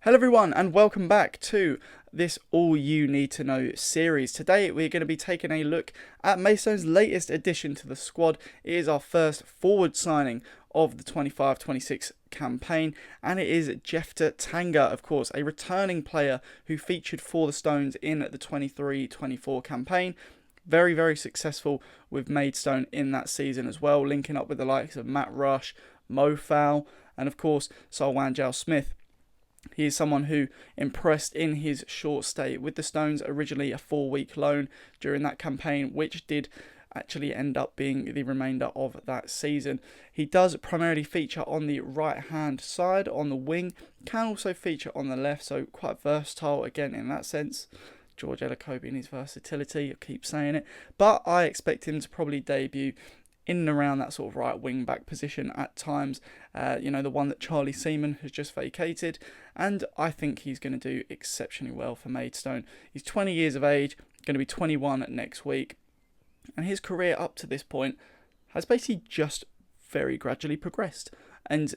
Hello everyone and welcome back to this All You Need to Know series. Today we're going to be taking a look at Maidstone's latest addition to the squad. It is our first forward signing of the 25-26 campaign, and it is Tanga, of course, a returning player who featured for the Stones in the 23-24 campaign. Very, very successful with Maidstone in that season as well, linking up with the likes of Matt Rush, Mo Fowl, and of course Solwanjal Smith. He is someone who impressed in his short stay with the Stones, originally a 4-week loan during that campaign, which did actually end up being the remainder of that season. He does primarily feature on the right-hand side, on the wing, can also feature on the left, so quite versatile again in that sense. George Elokobi and his versatility, I keep saying it, but I expect him to probably debut in and around that sort of right wing back position at times, the one that Charlie Seaman has just vacated, and I think he's going to do exceptionally well for Maidstone. He's 20 years of age, going to be 21 next week, and his career up to this point has basically just very gradually progressed, and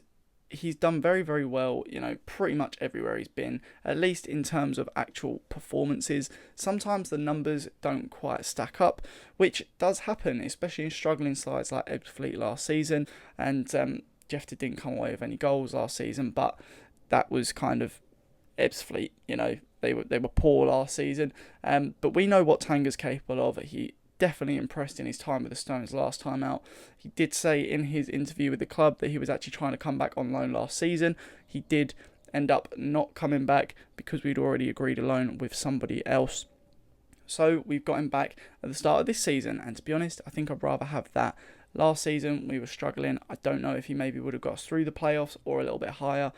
he's done very, very well, pretty much everywhere he's been, at least in terms of actual performances. Sometimes the numbers don't quite stack up, which does happen, especially in struggling sides like Ebbsfleet last season, and Jefter didn't come away with any goals last season, but that was kind of Ebbsfleet, they were poor last season, but we know what Tanga's capable of. He definitely impressed in his time with the Stones last time out. He did say in his interview with the club that he was actually trying to come back on loan last season. He did end up not coming back because we'd already agreed a loan with somebody else. So we've got him back at the start of this season, and to be honest, I think I'd rather have that. Last season we were struggling. I don't know if he maybe would have got us through the playoffs or a little bit higher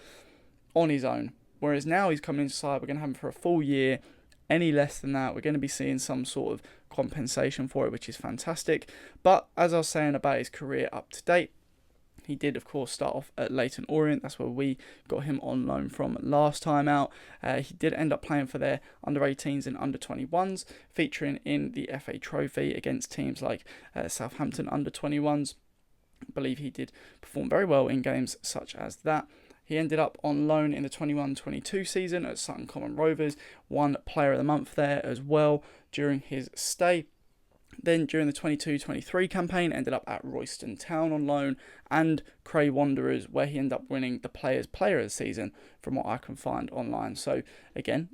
on his own. Whereas now he's coming inside, we're going to have him for a full year. Any less than that, we're going to be seeing some sort of compensation for it, which is fantastic. But as I was saying about his career up to date, he did, of course, start off at Leyton Orient. That's where we got him on loan from last time out. He did end up playing for their under-18s and under-21s, featuring in the FA Trophy against teams like Southampton under-21s. I believe he did perform very well in games such as that. He ended up on loan in the 21-22 season at Sutton Common Rovers, won Player of the Month there as well during his stay. Then during the 22-23 campaign, ended up at Royston Town on loan and Cray Wanderers, where he ended up winning the Players' Player of the Season from what I can find online. So again,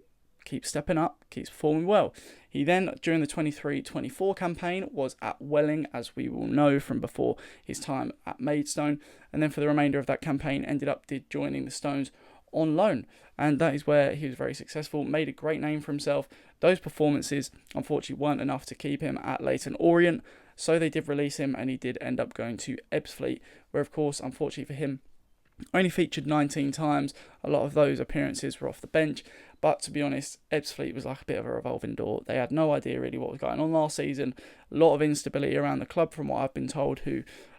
keeps stepping up, keeps performing well. He then, during the 23-24 campaign, was at Welling, as we will know from before his time at Maidstone. And then for the remainder of that campaign, ended up joining the Stones on loan. And that is where he was very successful, made a great name for himself. Those performances, unfortunately, weren't enough to keep him at Leyton Orient. So they did release him, and he did end up going to Ebbsfleet, where, of course, unfortunately for him, only featured 19 times. A lot of those appearances were off the bench. But to be honest, Ebbsfleet was like a bit of a revolving door. They had no idea really what was going on last season. A lot of instability around the club, from what I've been told.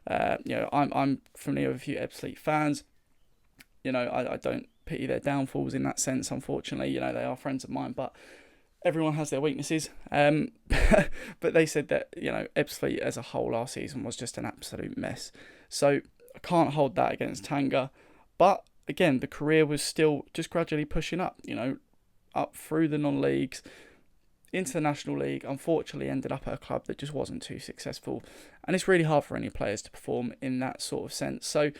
I'm familiar with a few Ebbsfleet fans. I don't pity their downfalls in that sense. Unfortunately, they are friends of mine, but everyone has their weaknesses. But they said that Ebbsfleet as a whole last season was just an absolute mess. So I can't hold that against Tanga, but again, the career was still just gradually pushing up, up through the non-leagues, into the National League. Unfortunately, ended up at a club that just wasn't too successful, and it's really hard for any players to perform in that sort of sense. So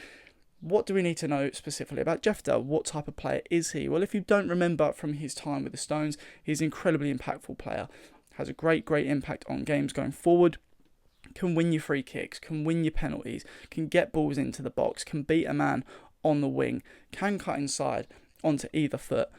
what do we need to know specifically about Jefter? What type of player is he? Well, if you don't remember from his time with the Stones, he's an incredibly impactful player, has a great impact on games going forward, can win your free kicks, can win your penalties, can get balls into the box, can beat a man on the wing, can cut inside onto either foot.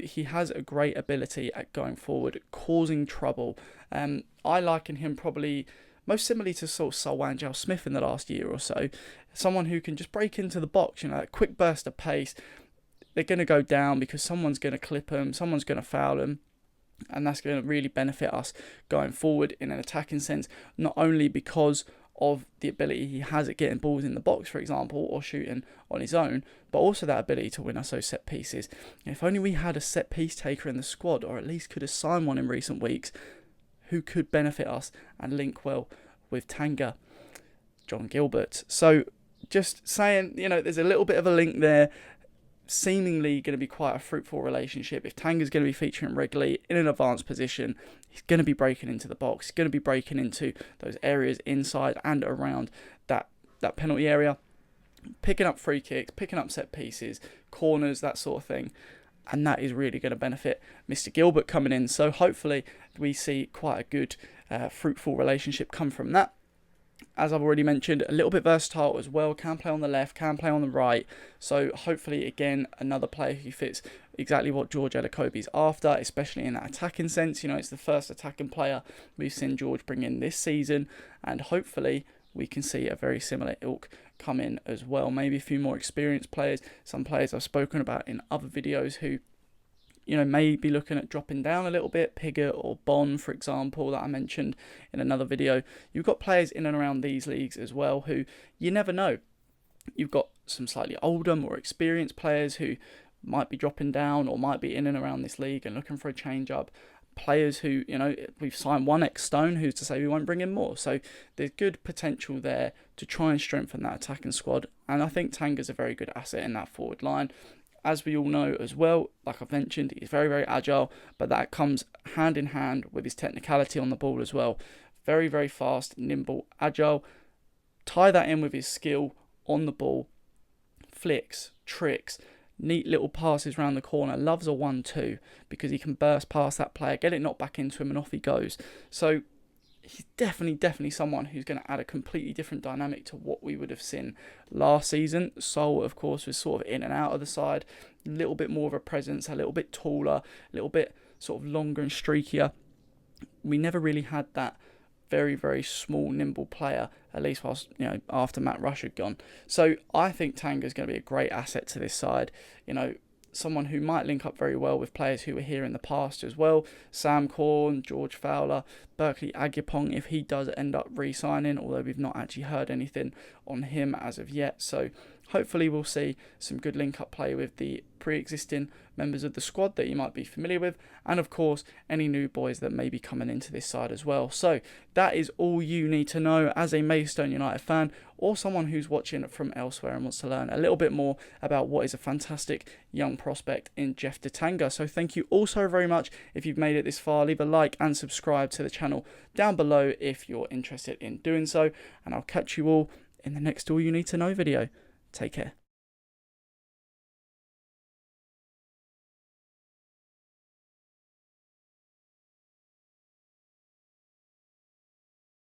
He has a great ability at going forward, causing trouble. I liken him probably most similarly to sort of Solwanjal Smith in the last year or so. Someone who can just break into the box, a quick burst of pace. They're going to go down because someone's going to clip them, someone's going to foul them. And that's going to really benefit us going forward in an attacking sense, not only because of the ability he has at getting balls in the box, for example, or shooting on his own, but also that ability to win us those set pieces. If only we had a set piece taker in the squad, or at least could assign one in recent weeks, who could benefit us and link well with Tanga, John Gilbert. So just saying, there's a little bit of a link there. seemingly going to be quite a fruitful relationship. If Tanga's going to be featuring regularly in an advanced position, he's going to be breaking into the box. He's going to be breaking into those areas inside and around that penalty area, picking up free kicks, picking up set pieces, corners, that sort of thing. And that is really going to benefit Mr. Gilbert coming in. So hopefully we see quite a good, fruitful relationship come from that. As I've already mentioned, a little bit versatile as well. Can play on the left, can play on the right. So hopefully, again, another player who fits exactly what George Elokobi's after, especially in that attacking sense. You know, it's the first attacking player we've seen George bring in this season. And hopefully we can see a very similar ilk come in as well. Maybe a few more experienced players. Some players I've spoken about in other videos who, you know, may be looking at dropping down a little bit. Pigott or Bond, for example, that I mentioned in another video. You've got players in and around these leagues as well who you never know. You've got some slightly older, more experienced players who might be dropping down or might be in and around this league and looking for a change up. Players who, you know, we've signed one ex-Stone, who's to say we won't bring in more. So there's good potential there to try and strengthen that attacking squad. And I think Tanga's a very good asset in that forward line. As we all know as well, like I've mentioned, he's very, very agile, but that comes hand in hand with his technicality on the ball as well. Very, very fast, nimble, agile. Tie that in with his skill on the ball. Flicks, tricks, neat little passes around the corner. Loves a 1-2 because he can burst past that player, get it knocked back into him, and off he goes. So he's definitely someone who's going to add a completely different dynamic to what we would have seen last season. Sol, of course, was sort of in and out of the side, a little bit more of a presence, a little bit taller, a little bit sort of longer and streakier. We never really had that very, very small, nimble player, at least whilst, you know, after Matt Rush had gone. So I think Tanga's going to be a great asset to this side. You know, someone who might link up very well with players who were here in the past as well. Sam Corn, George Fowler, Berkeley Agyapong, if he does end up re-signing, although we've not actually heard anything on him as of yet. So hopefully we'll see some good link-up play with the pre-existing members of the squad that you might be familiar with, and of course any new boys that may be coming into this side as well. So that is all you need to know as a Maidstone United fan, or someone who's watching from elsewhere and wants to learn a little bit more about what is a fantastic young prospect in Jeff Tanga. So thank you all so very much. If you've made it this far, leave a like and subscribe to the channel down below if you're interested in doing so, and I'll catch you all in the next All You Need to Know video. Take care.